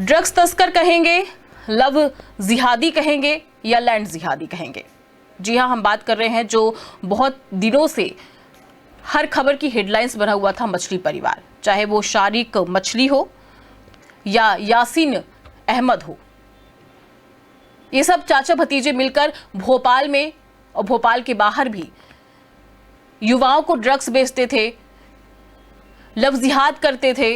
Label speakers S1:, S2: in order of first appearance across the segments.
S1: Drugs तस्कर कहेंगे, love जिहादी कहेंगे या लैंड जिहादी कहेंगे? जी हाँ, हम बात कर रहे हैं जो बहुत दिनों से हर खबर की हेडलाइंस बना हुआ था, मछली परिवार। चाहे वो शारिक मछली हो या यासीन अहमद हो, ये सब चाचा भतीजे मिलकर भोपाल में और भोपाल के बाहर भी युवाओं को ड्रग्स बेचते थे, लव जिहाद करते थे,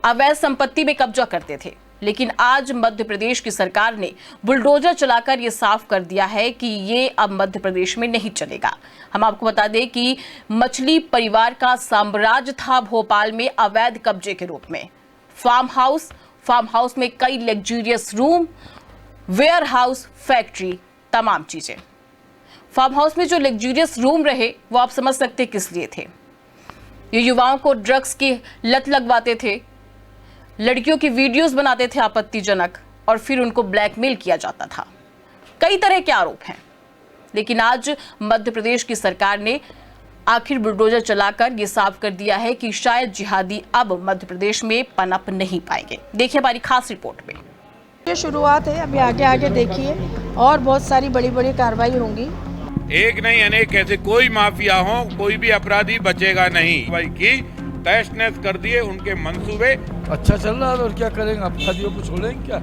S1: अवैध संपत्ति में कब्जा करते थे। लेकिन आज मध्य प्रदेश की सरकार ने बुलडोजर चलाकर ये साफ कर दिया है कि ये अब मध्य प्रदेश में नहीं चलेगा। हम आपको बता दें कि मछली परिवार का साम्राज्य था भोपाल में अवैध कब्जे के रूप में। फार्म हाउस में कई luxurious room, warehouse, factory, तमाम चीजें। फार्म हाउस में जो लग्जूरियस रूम रहे वो आप समझ सकते किस लिए थे। ये युवाओं को ड्रग्स की लत लगवाते थे, लड़कियों की वीडियोस बनाते थे आपत्तिजनक, और फिर उनको ब्लैकमेल किया जाता था। कई तरह के आरोप हैं, लेकिन आज मध्य प्रदेश की सरकार ने आखिर बुलडोजर चलाकर ये साफ कर दिया है कि शायद जिहादी अब मध्य प्रदेश में पनप नहीं पाएंगे। देखिए हमारी खास रिपोर्ट में।
S2: ये शुरुआत है, अभी आगे आगे देखिए और बहुत सारी बड़ी बड़ी कार्रवाई होंगी।
S3: एक नहीं अनेक ऐसे कोई माफिया हो, कोई भी अपराधी बचेगा नहीं। भाई की तहस नहस कर दिए उनके मंसूबे।
S4: अच्छा चल रहा है और क्या करेंगे, अपराधियों को छोड़ेंगे क्या?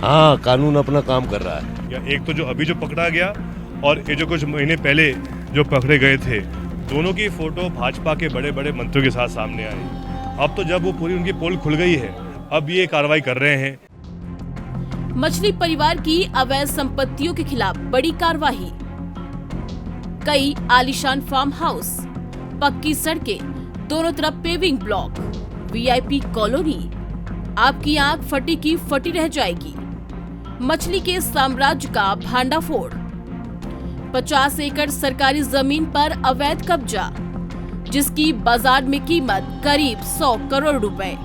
S5: हाँ, कानून अपना काम कर रहा है।
S6: एक तो जो अभी जो पकड़ा गया और ये जो कुछ महीने पहले जो पकड़े गए थे, दोनों की फोटो भाजपा के बड़े बड़े मंत्रियों के साथ सामने आई। अब तो जब वो पूरी उनकी पोल खुल गई है, अब ये कार्रवाई कर रहे हैं।
S1: मछली परिवार की अवैध संपत्तियों के खिलाफ बड़ी कार्रवाई। कई आलीशान फार्म हाउस, पक्की सड़कें, दोनों तरफ पेविंग ब्लॉक, वीआईपी कॉलोनी। आपकी आंख फटी की फटी रह जाएगी। मछली के साम्राज्य का भांडाफोड़। 50 एकड़ सरकारी जमीन पर अवैध कब्जा, जिसकी बाजार में कीमत करीब 100 करोड़ रुपए।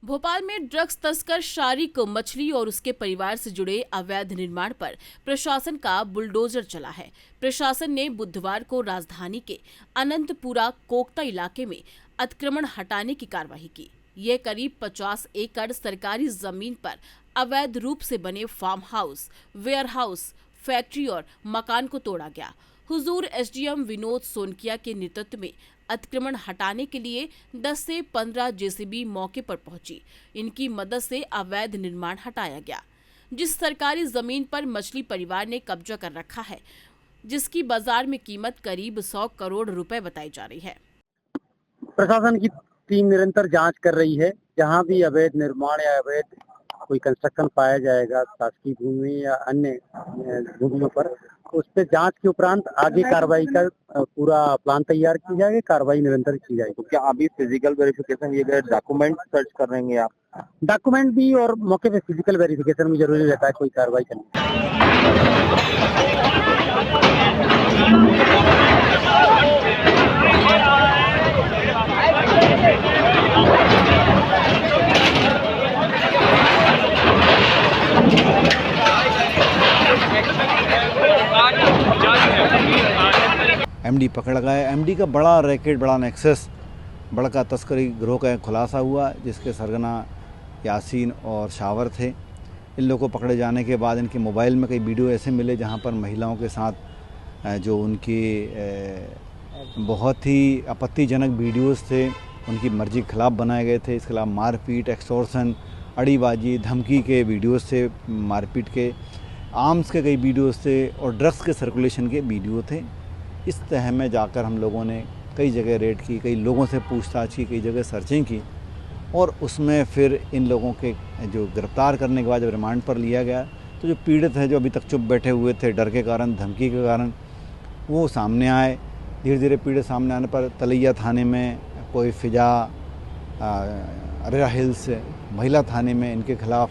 S1: भोपाल में ड्रग्स तस्कर शारिक मछली और उसके परिवार से जुड़े अवैध निर्माण पर प्रशासन का बुलडोजर चला है। प्रशासन ने बुधवार को राजधानी के अनंतपुरा कोकता इलाके में अतिक्रमण हटाने की कार्रवाई की। ये करीब 50 एकड़ सरकारी जमीन पर अवैध रूप से बने farm house, warehouse, factory और मकान को तोड़ा गया। हुजूर एसडीएम विनोद सोनकिया के नेतृत्व में अतिक्रमण हटाने के लिए 10 से 15 जेसीबी मौके पर पहुंची। इनकी मदद से अवैध निर्माण हटाया गया। जिस सरकारी जमीन पर मछली परिवार ने कब्जा कर रखा है, जिसकी बाजार में कीमत करीब 100 करोड़ रुपए बताई जा रही है।
S7: प्रशासन की टीम निरंतर जांच कर रही है। जहां भी अवैध निर्माण या अवैध कोई कंस्ट्रक्शन पाया जाएगा शासकीय भूमि या अन्य भूमियों पर, उस पर जांच के उपरांत आगे कार्रवाई का पूरा प्लान तैयार की जाएगी। कार्रवाई निरंतर की जाएगी।
S5: तो क्या अभी फिजिकल वेरिफिकेशन ये गए डॉक्यूमेंट सर्च कर रहेंगे आप?
S7: डॉक्यूमेंट भी और मौके पे फिजिकल वेरिफिकेशन भी जरूरी रहता है कोई कार्रवाई करने।
S8: एमडी पकड़ा गया। एमडी का बड़ा रैकेट, बड़ा नेक्सस, बड़ा तस्करी गिरोह का खुलासा हुआ, जिसके सरगना यासीन और शावर थे। इन लोगों को पकड़े जाने के बाद इनके मोबाइल में कई वीडियो ऐसे मिले जहां पर महिलाओं के साथ जो उनकी बहुत ही आपत्तिजनक वीडियोस थे, उनकी मर्जी के खिलाफ बनाए गए थे। इसके खिलाफ मारपीट, एक्सटॉर्शन, अड़ीबाजी, धमकी के वीडियोस थे, मारपीट के, आर्म्स के कई वीडियोस थे और ड्रग्स के सर्कुलेशन के वीडियो थे। इस तह में जाकर हम लोगों ने कई जगह रेड की, कई लोगों से पूछताछ की, कई जगह सर्चिंग की और उसमें फिर इन लोगों के जो गिरफ्तार करने के बाद जब रिमांड पर लिया गया तो जो पीड़ित हैं, जो अभी तक चुप बैठे हुए थे डर के कारण, धमकी के कारण, वो सामने आए। धीरे धीरे पीड़ित सामने आने पर तलैया थाने में कोई फिजा, अरेरा हिल्स महिला थाने में इनके खिलाफ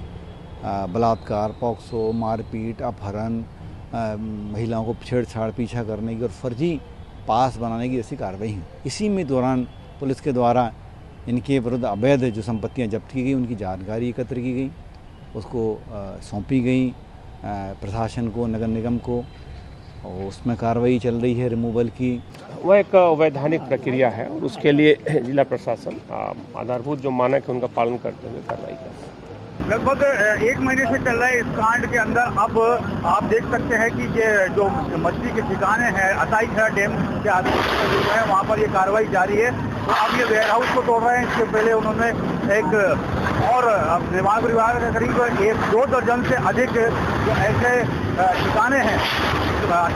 S8: बलात्कार, पॉक्सो, मारपीट, अपहरण, महिलाओं को छेड़छाड़, पीछा करने की और फर्जी पास बनाने की ऐसी कार्रवाई है। इसी में दौरान पुलिस के द्वारा इनके विरुद्ध अवैध जो संपत्तियां जब्त की गई, उनकी जानकारी एकत्र की गई, उसको सौंपी गई प्रशासन को, नगर निगम को। और उसमें कार्रवाई चल रही है रिमूवल की।
S9: वह एक वैधानिक प्रक्रिया है और उसके लिए जिला प्रशासन आधारभूत जो मानक है उनका पालन करते हुए कार्रवाई कर रहा है।
S10: लगभग 1 महीने से चल रहे इस कांड के अंदर अब आप देख सकते हैं कि ये जो मछली के ठिकाने हैं अताईखरा डैम के आगे जो है वहाँ पर ये कार्रवाई जारी है। तो अब ये वेयर हाउस को तोड़ रहे हैं। इसके पहले उन्होंने एक और निर्माण विभाग के करीब 1-2 दर्जन से अधिक जो ऐसे ठिकाने हैं वहाँ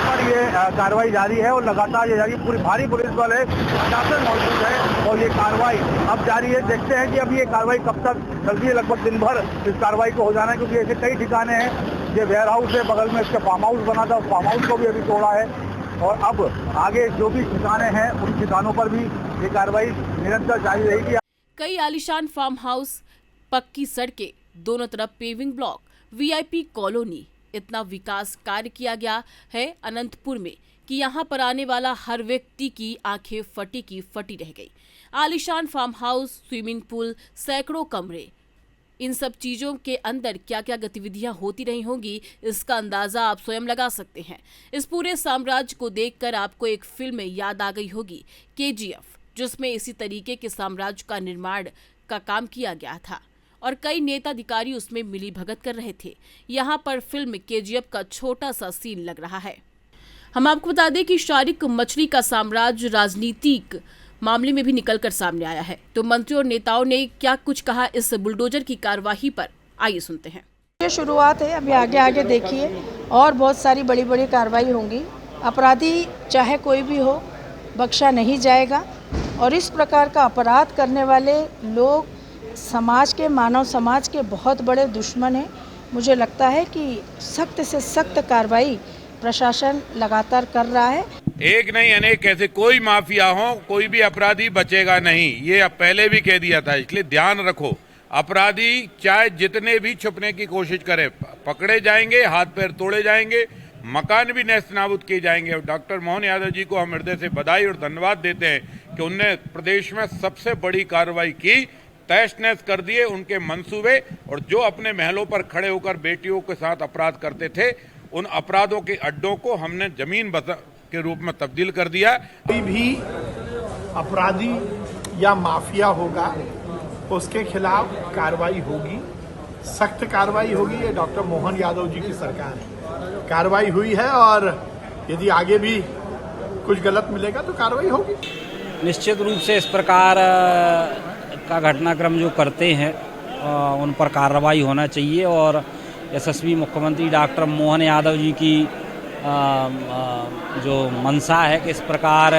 S10: पर ये कार्रवाई जारी है और लगातार ये जारी पूरी भारी पुलिस बल है, प्रशासन मौजूद है और ये कार्रवाई अब जारी है। देखते हैं कि अब ये कार्रवाई कब तक चलती है। लगभग दिन भर इस कार्रवाई को हो जाना है क्योंकि ऐसे कई ठिकाने हैं। ये वेयर हाउस है, बगल में इसका फार्म हाउस बना था, फार्म हाउस को भी अभी तोड़ा है और अब आगे जो भी ठिकाने हैं उन ठिकानों पर भी ये कार्रवाई निरंतर जारी रहेगी।
S1: कई आलीशान फार्म हाउस, पक्की सड़कें, दोनों तरफ पेविंग ब्लॉक, वीआईपी कॉलोनी, इतना विकास कार्य किया गया है अनंतपुर में कि यहाँ पर आने वाला हर व्यक्ति की आंखें फटी की फटी रह गई। आलीशान फार्म हाउस, स्विमिंग पूल, सैकड़ों कमरे, इन सब चीजों के अंदर क्या क्या गतिविधियां होती रही होंगी इसका अंदाजा आप स्वयं लगा सकते हैं। इस पूरे साम्राज्य को देखकर आपको एक फिल्म याद आ गई होगी, केजीएफ, जिसमें इसी तरीके के साम्राज्य का निर्माण का काम किया गया था और कई नेता अधिकारी उसमें मिली भगत कर रहे थे। यहाँ पर फिल्म केजीएफ का छोटा सा सीन लग रहा है। हम आपको बता दें कि शारिक मछली का साम्राज्य राजनीतिक मामले में भी निकलकर सामने आया है। तो मंत्री और नेताओं ने क्या कुछ कहा इस बुलडोजर की कार्यवाही पर, आइए सुनते हैं।
S2: ये शुरुआत है, अभी आगे आगे देखिए और बहुत सारी बड़ी बड़ी कार्रवाई होंगी। अपराधी चाहे कोई भी हो बख्शा नहीं जाएगा और इस प्रकार का अपराध करने वाले लोग समाज के, मानव समाज के बहुत बड़े दुश्मन हैं। मुझे लगता है कि सख्त से सख्त कार्रवाई प्रशासन लगातार कर रहा है।
S3: एक नहीं अनेक ऐसे कोई माफिया हो, कोई भी अपराधी बचेगा नहीं, ये अब पहले भी कह दिया था। इसलिए ध्यान रखो, अपराधी चाहे जितने भी छुपने की कोशिश करे पकड़े जाएंगे, हाथ पैर तोड़े जाएंगे, मकान भी नेस्त नाबूद किए जाएंगे। और डॉक्टर मोहन यादव जी को हम हृदय से बधाई और धन्यवाद देते हैं कि उनने प्रदेश में सबसे बड़ी कार्रवाई की, तहस नहस कर दिए उनके मंसूबे। और जो अपने महलों पर खड़े होकर बेटियों के साथ अपराध करते थे, उन अपराधों के अड्डों को हमने जमीन के रूप में तब्दील कर दिया।
S11: कोई भी अपराधी या माफिया होगा उसके खिलाफ कार्रवाई होगी, सख्त कार्रवाई होगी। ये डॉक्टर मोहन यादव जी की सरकार है, कार्रवाई हुई है और यदि आगे भी कुछ गलत मिलेगा तो कार्रवाई होगी।
S12: निश्चित रूप से इस प्रकार का घटनाक्रम जो करते हैं उन पर कार्रवाई होना चाहिए और यशस्वी मुख्यमंत्री डॉक्टर मोहन यादव जी की जो मंशा है कि इस प्रकार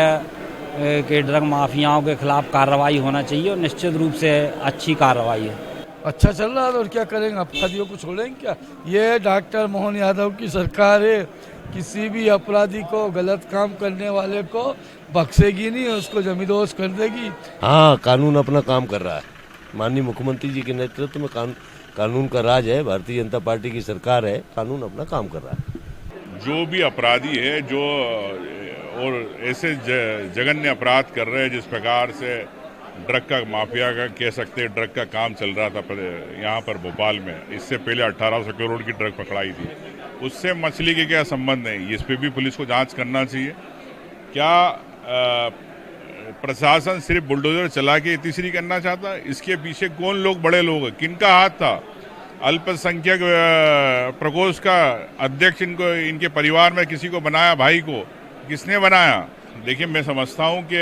S12: के ड्रग माफियाओं के खिलाफ कार्रवाई होना चाहिए और निश्चित रूप से अच्छी कार्रवाई है।
S4: अच्छा चल रहा है और क्या करेंगे, अपराधियों को छोड़ेंगे क्या? ये डॉक्टर मोहन यादव की सरकार है, किसी भी अपराधी को, गलत काम करने वाले को बख्शेगी नहीं, उसको जमींदोज कर देगी।
S13: हाँ, कानून अपना काम कर रहा है। माननीय मुख्यमंत्री जी के नेतृत्व में कानून का राज है, भारतीय जनता पार्टी की सरकार है, कानून अपना काम कर रहा है।
S3: जो भी अपराधी है, जो और ऐसे जघन्य अपराध कर रहे हैं, जिस प्रकार से ड्रग का माफिया का कह सकते हैं, ड्रग का काम चल रहा था यहाँ पर भोपाल में, इससे पहले 1800 करोड़ की ड्रग पकड़ाई थी, उससे मछली के क्या संबंध है? इस पे भी पुलिस को जांच करना चाहिए। क्या प्रशासन सिर्फ बुलडोजर चला के तीसरी करना चाहता है? इसके पीछे कौन लोग, बड़े लोग हैं, किनका हाथ था? अल्पसंख्यक प्रकोष्ठ का अध्यक्ष इनके परिवार में किसी को बनाया, भाई को किसने बनाया? देखिए, मैं समझता हूं कि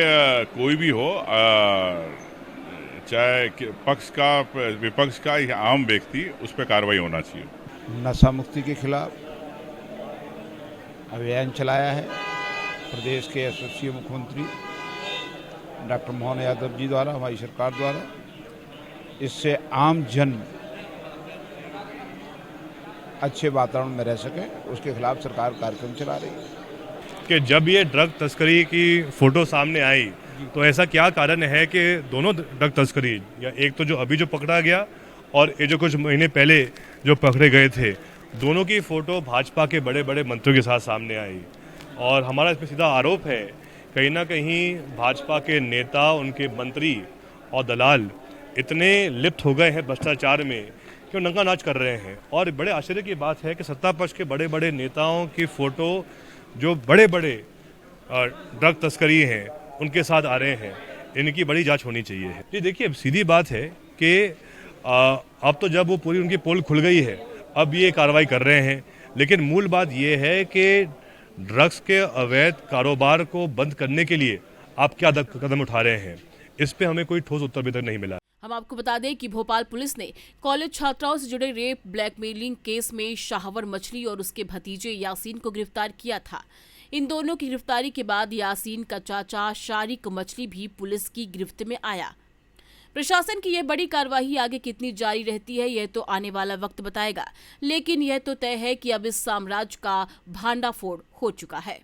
S3: कोई भी हो, चाहे पक्ष का, विपक्ष का या आम व्यक्ति, उस पर कार्रवाई होना चाहिए।
S11: नशा मुक्ति के खिलाफ अभियान चलाया है प्रदेश के यशस्वी मुख्यमंत्री डॉक्टर मोहन यादव जी द्वारा, हमारी सरकार द्वारा। इससे आम जन अच्छे वातावरण में रह सके, उसके खिलाफ सरकार कार्यक्रम चला रही है।
S6: कि जब ये ड्रग तस्करी की फोटो सामने आई तो ऐसा क्या कारण है कि दोनों ड्रग तस्करी, या एक तो जो अभी जो पकड़ा गया और ये जो कुछ महीने पहले जो पकड़े गए थे, दोनों की फ़ोटो भाजपा के बड़े बड़े मंत्रियों के साथ सामने आई। और हमारा इस पर सीधा आरोप है, कहीं ना कहीं भाजपा के नेता, उनके मंत्री और दलाल इतने लिप्त हो गए हैं भ्रष्टाचार में कि वो नंगा नाच कर रहे हैं। और बड़े आश्चर्य की बात है कि सत्ता पक्ष के बड़े बड़े नेताओं की फ़ोटो जो बड़े बड़े ड्रग तस्करी हैं उनके साथ आ रहे हैं, इनकी बड़ी जांच होनी चाहिए। ये देखिए, अब सीधी बात है कि अब तो जब वो पूरी उनकी पोल खुल गई है, अब ये कार्रवाई कर रहे हैं, लेकिन मूल बात ये है कि ड्रग्स के अवैध कारोबार को बंद करने के लिए आप क्या कदम उठा रहे हैं, इस पे हमें कोई ठोस उत्तर अभी तक नहीं मिला।
S1: हम आपको बता दें कि भोपाल पुलिस ने कॉलेज छात्राओं से जुड़े रेप ब्लैकमेलिंग केस में शाहवर मछली और उसके भतीजे यासीन को गिरफ्तार किया था। इन दोनों की गिरफ्तारी के बाद यासीन का चाचा शारिक मछली भी पुलिस की गिरफ्त में आया। प्रशासन की यह बड़ी कार्रवाई आगे कितनी जारी रहती है, यह तो आने वाला वक्त बताएगा, लेकिन यह तो तय है कि अब इस साम्राज्य का भांडाफोड़ हो चुका है।